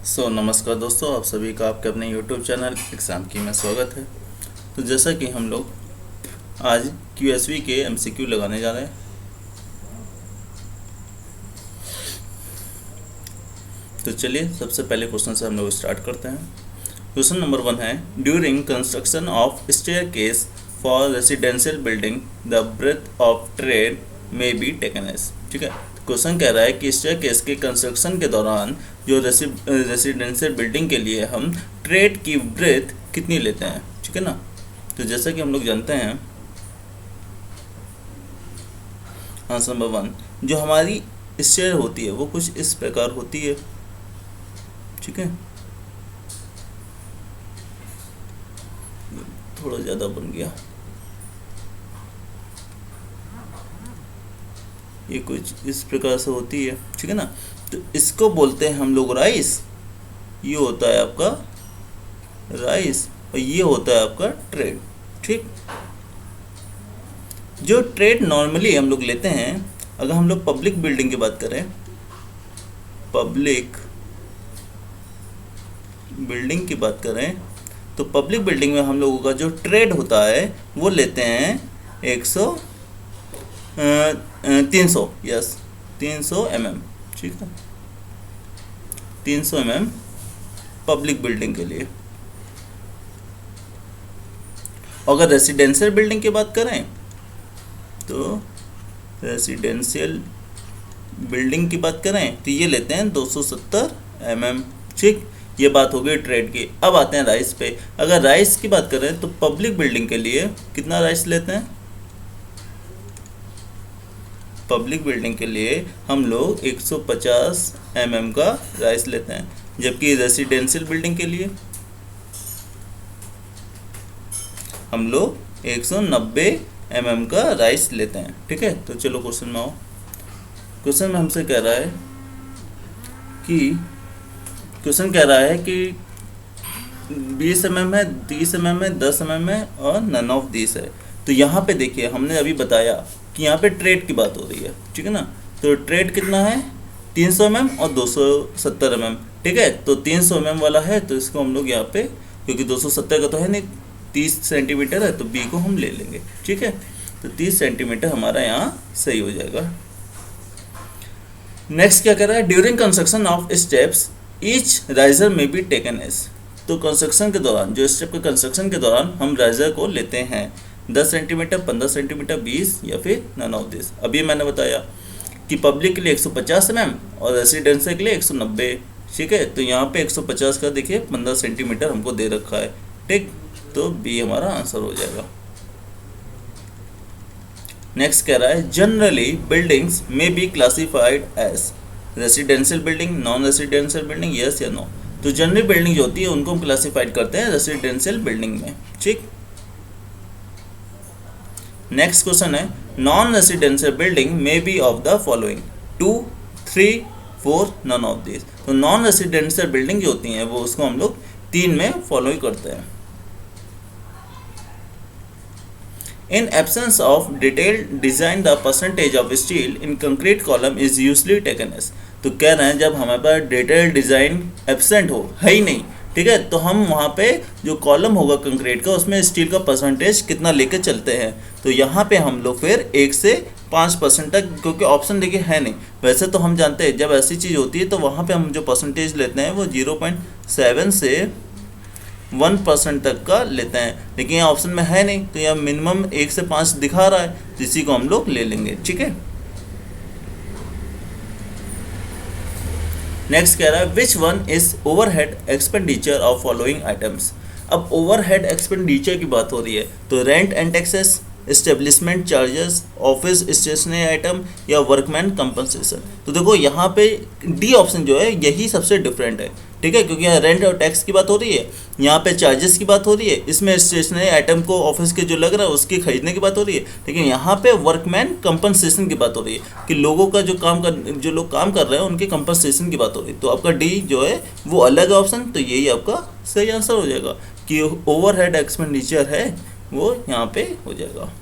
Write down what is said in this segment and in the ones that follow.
नमस्कार दोस्तों, आप सभी का आपके अपने YouTube चैनल एग्ज़ाम की में स्वागत है। तो जैसा कि हम लोग आज QSV के MCQ लगाने जा रहे हैं। तो चलिए सबसे पहले क्वेश्चन से हम लोग स्टार्ट करते हैं। क्वेश्चन नंबर 1 है, during construction of staircase for residential building the breadth of tread may be taken as. ठीक है, क्वेश्चन कह रहा है कि स्टेयरकेस के कंस्ट्रक्शन के दौरान जो रेसिडेंशियल बिल्डिंग के लिए हम ट्रेड की ब्रेथ कितनी लेते हैं। ठीक है ना। तो जैसा कि हम लोग जानते हैं, आंसर नंबर 1, जो हमारी स्टेयर होती है वो कुछ इस प्रकार होती है। ठीक है, थोड़ा ज़्यादा बन गया, ये कुछ इस प्रकार से होती है। ठीक है ना। तो इसको बोलते हैं हम लोग राइस। ये होता है आपका राइस और ये होता है आपका ट्रेड। ठीक, जो ट्रेड नॉर्मली हम लोग लेते हैं, अगर हम लोग पब्लिक बिल्डिंग की बात करें, पब्लिक बिल्डिंग की बात करें तो पब्लिक बिल्डिंग में हम लोगों का जो ट्रेड होता है वो लेते हैं 300 यस 300 mm। ठीक है, 300 mm पब्लिक बिल्डिंग के लिए। अगर रेसिडेंशियल बिल्डिंग की बात करें तो रेसिडेंशियल बिल्डिंग की बात करें तो ये लेते हैं 270 mm। ठीक, ये बात हो गई ट्रेड की। अब आते हैं राइस पे। अगर राइस की बात करें तो पब्लिक बिल्डिंग के लिए कितना राइस लेते हैं? पब्लिक बिल्डिंग के लिए हम लोग 150 mm का राइस लेते हैं, जबकि रेसिडेंशियल बिल्डिंग के लिए हम लोग 190 mm का राइस लेते हैं। ठीक है, तो चलो क्वेश्चन में आओ। क्वेश्चन में हमसे कह रहा है कि 20 mm है, 30 mm है, 10 mm है और नन ऑफ दिस है। तो यहाँ पे देखिए, हमने अभी बताया कि यहाँ पे ट्रेड की बात हो रही है। ठीक है ना। तो ट्रेड कितना है? 300 mm और 270 mm। ठीक है, तो 300 mm वाला है तो इसको हम लोग यहाँ पे, क्योंकि 270 का तो है नहीं, 30 सेंटीमीटर है तो बी को हम ले लेंगे। ठीक है, तो 30 सेंटीमीटर हमारा यहाँ सही हो जाएगा। नेक्स्ट क्या कह रहा है, during construction of steps each riser में बी टेकन एज। तो कंस्ट्रक्शन के दौरान, जो स्टेप के कंस्ट्रक्शन के दौरान हम राइजर को लेते हैं 10 सेंटीमीटर, 15 सेंटीमीटर, 20 या फिर नन ऑफ दिस। अभी मैंने बताया कि पब्लिक के लिए 150 mm और रेसिडेंशियल के लिए 190। ठीक है, तो यहाँ पे 150 का देखिए 15 सेंटीमीटर हमको दे रखा है। ठीक, तो बी हमारा आंसर हो जाएगा। नेक्स्ट कह रहा है, जनरली बिल्डिंग्स में be classified as residential building, non residential building, yes या नो। तो जनरल बिल्डिंग जो होती है उनको हम क्लासिफाइड करते हैं रेसिडेंशियल बिल्डिंग में। ठीक, नेक्स्ट क्वेश्चन है, non residential building may be of the following 2, 3, 4, none of this. तो नॉन रेसिडेंशियल बिल्डिंग जो होती हैं वो उसको हम लोग 3 में फॉलो ही करते हैं। In absence of detailed design, the percentage of steel in concrete column is usually taken as। तो कह रहे हैं जब हमारे पास डिटेल डिज़ाइन एब्सेंट हो, है ही नहीं, ठीक है, तो हम वहाँ पे जो कॉलम होगा कंक्रीट का उसमें स्टील का परसेंटेज कितना लेके चलते हैं। तो यहाँ पे हम लोग फिर 1 से 5% तक, क्योंकि ऑप्शन देखिए है नहीं। वैसे तो हम जानते हैं जब ऐसी चीज़ होती है तो वहाँ पे हम जो परसेंटेज लेते हैं वो 0.7 से 1% तक का लेते हैं, लेकिन यहाँ ऑप्शन में है नहीं, तो यहाँ मिनिमम 1 से 5 दिखा रहा है, तो इसी को हम लोग ले लेंगे। ठीक है, नेक्स्ट कह रहा है, which one is overhead expenditure of following items. अब ओवरहेड एक्सपेंडिचर की बात हो रही है तो rent and taxes, establishment charges, office stationery item या वर्कमैन कंपनसेशन। तो देखो यहाँ पे डी ऑप्शन जो है यही सबसे डिफरेंट है। ठीक है, क्योंकि यहाँ रेंट और टैक्स की बात हो रही है, यहाँ पे चार्जेस की बात हो रही है, इसमें स्टेशनरी आइटम को ऑफिस के जो लग रहा है उसकी खरीदने की बात हो रही है, लेकिन यहाँ पे वर्कमैन कंपनसेशन की बात हो रही है कि लोगों का जो लोग काम कर रहे हैं उनके कंपनसेशन की बात हो रही है। तो आपका डी जो है वो अलग है ऑप्शन, तो यही आपका सही आंसर हो जाएगा कि ओवरहेड एक्सपेंडिचर है वो यहाँ पे हो जाएगा।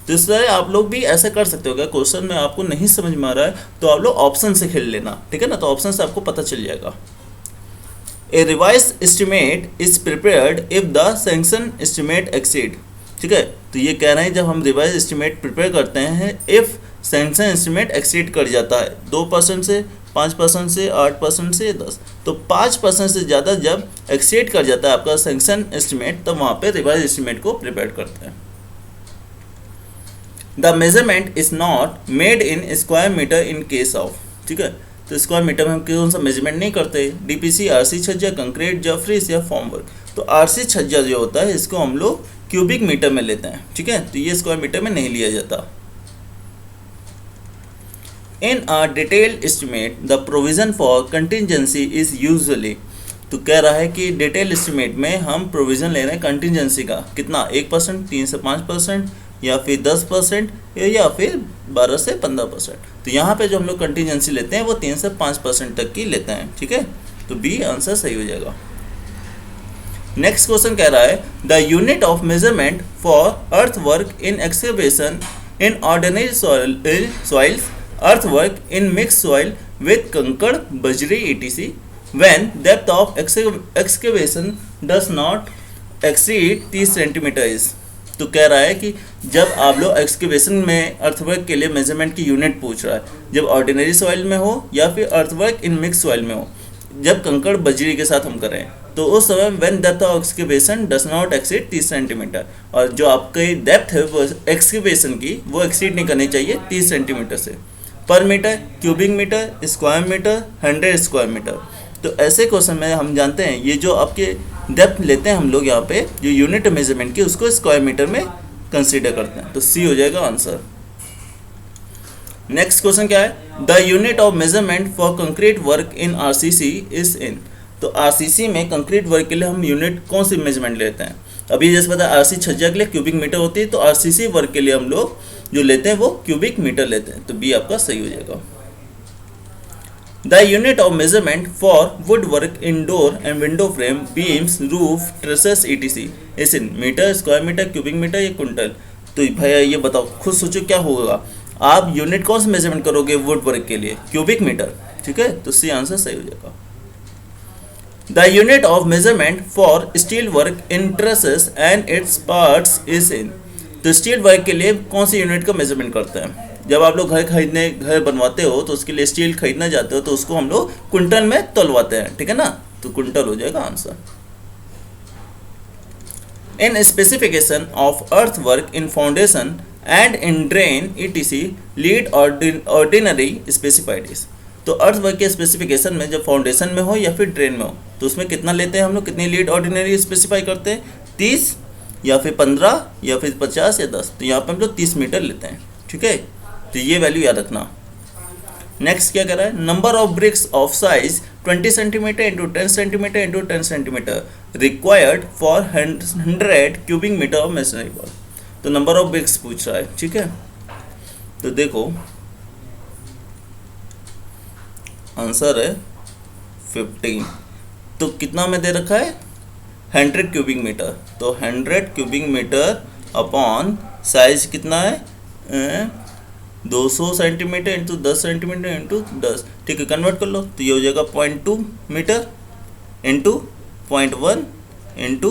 तो इस तरह आप लोग भी ऐसा कर सकते हो। अगर क्वेश्चन में आपको नहीं समझ में आ रहा है तो आप लोग ऑप्शन से खेल लेना, ठीक है ना, तो ऑप्शन से आपको पता चल जाएगा। A revise estimate is prepared if the sanction estimate exceed. ठीक है, तो ये कह रहे हैं जब हम रिवाइज एस्टिमेट प्रिपेयर करते हैं इफ सैंक्शन एस्टिमेट एक्सीड कर जाता है 2% से, 5% से, 8% से, 10, तो 5% से ज़्यादा जब एक्सीड कर जाता है आपका सैंक्शन एस्टिमेट, तब वहाँ पे रिवाइज एस्टिमेट को प्रिपेयर करते हैं। The measurement is not made in square metre in case of. ठीक है, तो स्क्वायर मीटर में हम कौन सा मेजरमेंट नहीं करते, डीपीसी, आरसी छज्जा, कंक्रीट, जफरीस या फॉर्म वर्क। तो आरसी छज्जा जो होता है इसको हम लोग क्यूबिक मीटर में लेते हैं। ठीक है, तो ये स्क्वायर मीटर में नहीं लिया जाता। In a detailed estimate the provision for contingency is usually. तो कह रहा है कि डिटेल एस्टिमेट में हम प्रोविजन ले रहे हैं कंटिजेंसी का, कितना, 1%, 3 से 5%, या फिर 10%, या फिर 12 से 15%। तो यहाँ पे जो हम लोग कंटिजेंसी लेते हैं वो 3 से 5% तक की लेते हैं। ठीक है, तो बी आंसर सही हो जाएगा। नेक्स्ट क्वेश्चन कह रहा है the unit of measurement for earth work in excavation in ordinary soils, earth work in mix soil with कंकड़, बजरी, etc when depth of excavation does not exceed 30 centimetre is. तो कह रहा है कि जब आप लोग एक्सकेवेशन में अर्थवर्क के लिए मेजरमेंट की यूनिट पूछ रहा है, जब ऑर्डिनरी सॉइल में हो या फिर अर्थवर्क इन मिक्स सॉइल में हो, जब कंकड़ बजरी के साथ हम करें, तो उस समय when depth of excavation does not exceed 30 centimetre, और जो आपकी डेप्थ है वो एक्सकेवेशन की वो एक्सीड नहीं करनी चाहिए 30 सेंटीमीटर से। पर metre, cubic metre, square metre, 100 square metre. तो ऐसे क्वेश्चन में हम जानते हैं ये जो आपके डेप्थ लेते हैं हम लोग यहाँ पे जो यूनिट मेजरमेंट की उसको स्क्वायर मीटर में कंसीडर करते हैं, तो सी हो जाएगा आंसर। नेक्स्ट क्वेश्चन क्या है, the unit of measurement for concrete work in RCC is in. तो आरसीसी में कंक्रीट वर्क के लिए हम यूनिट कौन सी मेजरमेंट लेते हैं, अभी जैसे पता है आरसी छज्जा के लिए क्यूबिक मीटर होती है, तो आरसीसी वर्क के लिए हम लोग जो लेते हैं वो क्यूबिक मीटर लेते हैं, तो बी आपका सही हो जाएगा। The unit of measurement for woodwork, indoor and window frame, beams, roof, trusses, etc. is in metre, square metre, cubic metre या कुंटल। तो भैया ये बताओ, खुद सोचो क्या होगा, आप यूनिट कौन सा मेजरमेंट करोगे वुड वर्क के लिए, क्यूबिक मीटर। ठीक है, तो सी आंसर सही हो जाएगा। The unit of measurement for steel work in trusses and its parts is in. तो स्टील वर्क के लिए कौन सी यूनिट का मेजरमेंट करते हैं, जब आप लोग घर बनवाते हो तो उसके लिए स्टील खरीदना जाते हो तो उसको हम लोग कुंटल में तोलवाते हैं। ठीक है ना, तो कुंटल हो जाएगा answer. In specification of earth work in foundation and in drain etc lead ordinary specified is. तो अर्थ वर्क के स्पेसिफिकेशन में जब फाउंडेशन में हो या फिर ड्रेन में हो तो उसमें कितना लेते हैं हम लोग, कितनी लीड ऑर्डिनरी स्पेसिफाई करते हैं, 30 या फिर 15 या फिर 50 या 10। तो यहाँ पर हम लोग 30 मीटर लेते हैं। ठीक है, तो ये वैल्यू याद रखना। नेक्स्ट क्या कर रहा है, number of bricks of size 20 centimetre into 10 centimetre into 10 centimetre required for 100 cubic metre of masonry wall. तो नंबर ऑफ ब्रिक्स पूछ रहा है। ठीक है, तो देखो आंसर है 15। तो कितना में दे रखा है 100 क्यूबिक मीटर, तो 100 क्यूबिक मीटर अपॉन साइज कितना है 200 सेंटीमीटर इंटू 10 सेंटीमीटर इंटू 10। ठीक है, कन्वर्ट कर लो तो ये हो जाएगा 0.2 मीटर इंटू 0.1 इंटू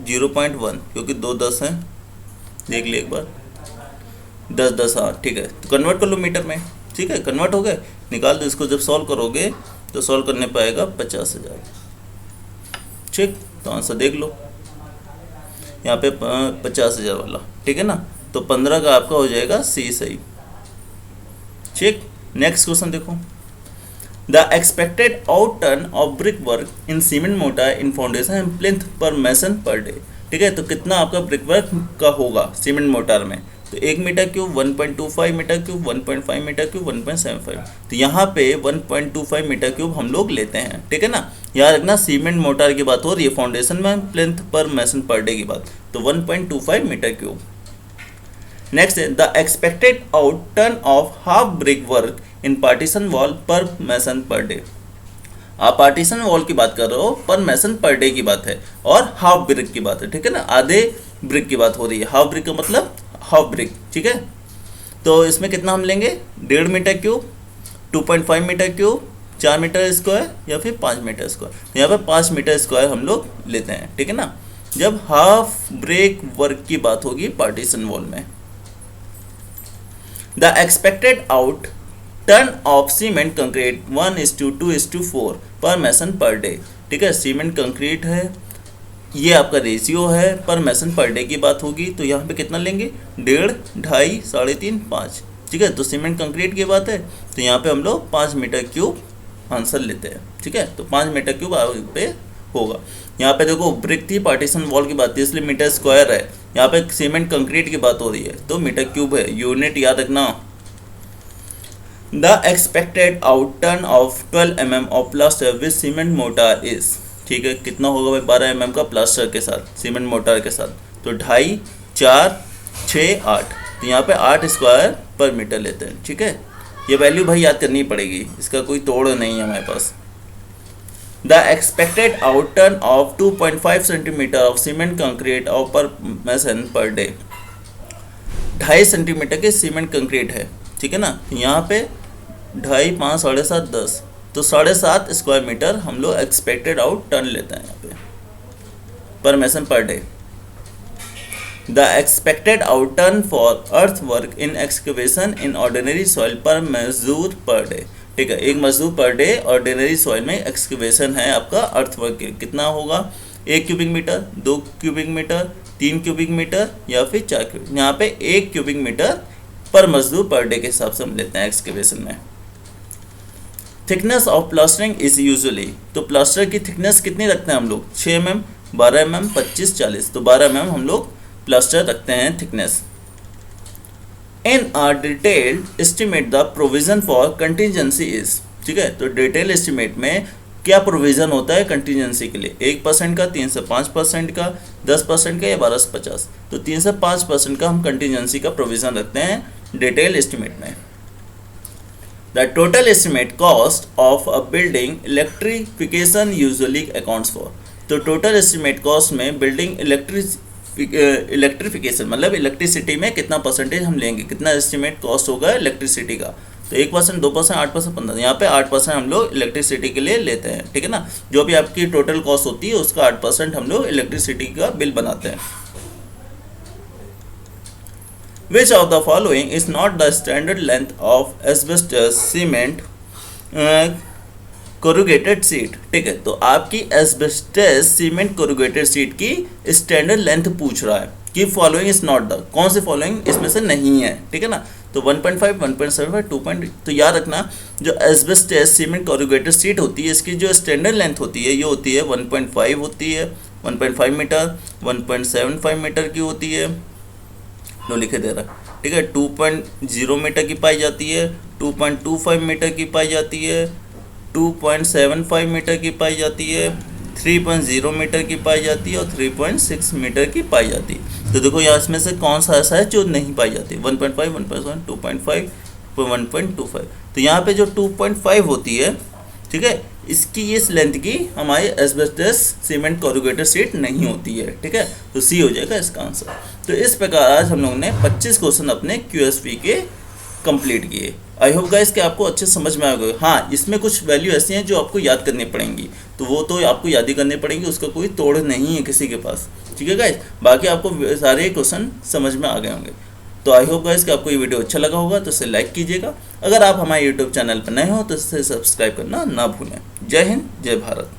0.1, क्योंकि 2 10 हैं, देख ले एक बार, 10 10, हाँ ठीक है। तो कन्वर्ट कर लो मीटर में। ठीक है, कन्वर्ट हो गए, निकाल दो इसको। जब सॉल्व करोगे तो सॉल्व करने पाएगा 50,000। ठीक, तो आंसर देख लो यहाँ पे 50,000 वाला। ठीक है ना, तो 15 का आपका हो जाएगा सी सही। ठीक, नेक्स्ट क्वेश्चन देखो, the expected outturn of brick work in cement mortar in foundation and plinth per mason per day. ठीक है, तो कितना आपका ब्रिक वर्क का होगा सीमेंट मोर्टार में, तो 1 metre cube, 1.25 metre cube, 1.5 metre cube, 1.75। तो यहाँ पे 1.25 मीटर क्यूब हम लोग लेते हैं। ठीक है ना, याद रखना सीमेंट मोर्टार की बात हो रही है, फाउंडेशन में plinth per mason per day की बात, तो 1.25 मीटर क्यूब। नेक्स्ट है the expected outturn of half brick work in partition wall per mason per day. आप पार्टीशन वॉल की बात कर रहे हो, पर मैसन पर डे की बात है, और हाफ ब्रिक की बात है। ठीक है ना, आधे ब्रिक की बात हो रही है। हाफ ब्रिक का मतलब हाफ ब्रिक। ठीक है, तो इसमें कितना हम लेंगे, 1.5 metre cube, 2.5 metre cube, 4 metre square या फिर 5 मीटर स्क्वायर। यहाँ पे 5 मीटर स्क्वायर हम लोग लेते हैं, ठीक है ना। जब हाफ ब्रेक वर्क की बात होगी पार्टीशन वॉल में, the expected out turn of cement concrete 1:2:4 पर मैसन पर डे, ठीक है। सीमेंट कंक्रीट है, ये आपका रेशियो है, पर मैसन पर डे की बात होगी तो यहाँ पे कितना लेंगे, 1.5, 2.5, 3.5, 5, ठीक है। तो सीमेंट कंक्रीट की बात है तो यहाँ पे हम लोग 5 मीटर क्यूब आंसर लेते हैं, ठीक है। तो 5 मीटर क्यूब पे होगा। यहाँ पे देखो ब्रिक थी, पार्टीशन वॉल की बात थी, इसलिए मीटर स्क्वायर है। यहाँ पे सीमेंट कंक्रीट की बात हो रही है तो मीटर क्यूब है। यूनिट याद रखना। The expected out turn of 12 mm of plaster with cement motor is, ठीक है। कितना होगा भाई, 12 mm का प्लास्टर के साथ, सीमेंट मोटार के साथ, तो 2.5, 4, 6, 8, तो यहाँ पे 8 स्क्वायर पर मीटर लेते हैं, ठीक है। ये वैल्यू भाई याद करनी पड़ेगी, इसका कोई तोड़ नहीं है हमारे पास। The expected out turn of 2.5 centimeter of cement concrete of per mason per day, 2.5 centimeter के सीमेंट कंक्रीट है, ठीक है ना। यहाँ पे 2.5, 5, 7.5, 10, तो 7.5 स्क्वायर मीटर हम लोग एक्सपेक्टेड आउट टर्न लेते हैं यहाँ पे per mason per day. The expected out turn for earth work in excavation in ordinary soil per मजदूर पर डे, ठीक है। एक मजदूर पर डे ऑर्डिनरी सॉइल में एक्सकेवेशन है आपका अर्थ वर्क के, कितना होगा, 1 cubic meter, 2 cubic meter, 3 cubic metre या फिर 4 क्यूबिक। यहाँ पे 1 क्यूबिक मीटर पर मजदूर पर डे के हिसाब से हम लेते हैं एक्सकेवेशन में। Thickness of plastering is usually, तो प्लास्टर की थिकनेस कितनी रखते हैं हम लोग, 6 mm, 12 mm, 25, 40, तो 12 mm हम लोग प्लास्टर रखते हैं thickness. In a detailed estimate the provision for contingency is, ठीक है। तो डिटेल एस्टिमेट में क्या प्रोविजन होता है कंटिजेंसी के लिए, 1% का, 3 से 5% का, 10% का या 12 से 50, तो 3 से 5% का हम कंटिजेंसी का प्रोविजन रखते हैं डिटेल एस्टिमेट में। The total estimate cost of a building electrification usually accounts for, तो टोटल एस्टिमेट कॉस्ट में बिल्डिंग इलेक्ट्रिफिकेशन मतलब इलेक्ट्रिसिटी में कितना परसेंटेज हम लेंगे, कितना एस्टिमेट कॉस्ट होगा इलेक्ट्रिसिटी का, तो 1%, 2%, 8%, 15%, यहाँ पे 8% हम लोग इलेक्ट्रिसिटी के लिए लेते हैं, ठीक है ना। जो भी आपकी टोटल कॉस्ट होती है उसका 8% हम लोग इलेक्ट्रिसिटी का बिल बनाते हैं। Which of the following is not the standard length of asbestos cement corrugated seat, ठीक है। तो आपकी एस्बेस्टस सीमेंट कोरुगेटेड सीट की स्टैंडर्ड लेंथ पूछ रहा है कि फॉलोइंग इज नॉट द, कौन से फॉलोइंग इसमें से नहीं है, ठीक है ना। तो 1.5, 1.75, 2. तो याद रखना जो एस्बेस्टस सीमेंट कोरुगेटेड सीट होती है इसकी जो स्टैंडर्ड लेंथ होती है ये होती है 1.5 होती है, 1.5 मीटर, 1.75 मीटर की होती है, लो लिखे दे रहा, ठीक है। 2.0 मीटर की पाई जाती है, 2.25 मीटर की पाई जाती है, 2.75 मीटर की पाई जाती है, 3.0 मीटर की पाई जाती है और 3.6 मीटर की पाई जाती है। तो देखो यहाँ इसमें से कौन सा ऐसा है जो नहीं पाई जाती, 1.5, 1.1, 2.5, 1.25। तो यहाँ पे जो 2.5 होती है, ठीक है, इसकी इस लेंथ की हमारी एस्बेस्टस सीमेंट कोरुगेटेड सीट नहीं होती है, ठीक है। तो सी हो जाएगा इसका आंसर। तो इस प्रकार आज हम लोगों ने 25 क्वेश्चन अपने QSP के कंप्लीट किए। आई होप गाइस कि आपको अच्छे समझ में आ गए। हाँ, इसमें कुछ वैल्यू ऐसी हैं जो आपको याद करनी पड़ेंगी, तो वो तो आपको याद ही करनी पड़ेंगी, उसका कोई तोड़ नहीं है किसी के पास, ठीक है गाइस। बाकी आपको सारे क्वेश्चन समझ में आ गए होंगे। तो आई होप गाइस कि आपको ये वीडियो अच्छा लगा होगा तो इसे लाइक कीजिएगा। अगर आप हमारे यूट्यूब चैनल पर नए हो तो इसे सब्सक्राइब करना ना भूलें। जय हिंद, जय भारत।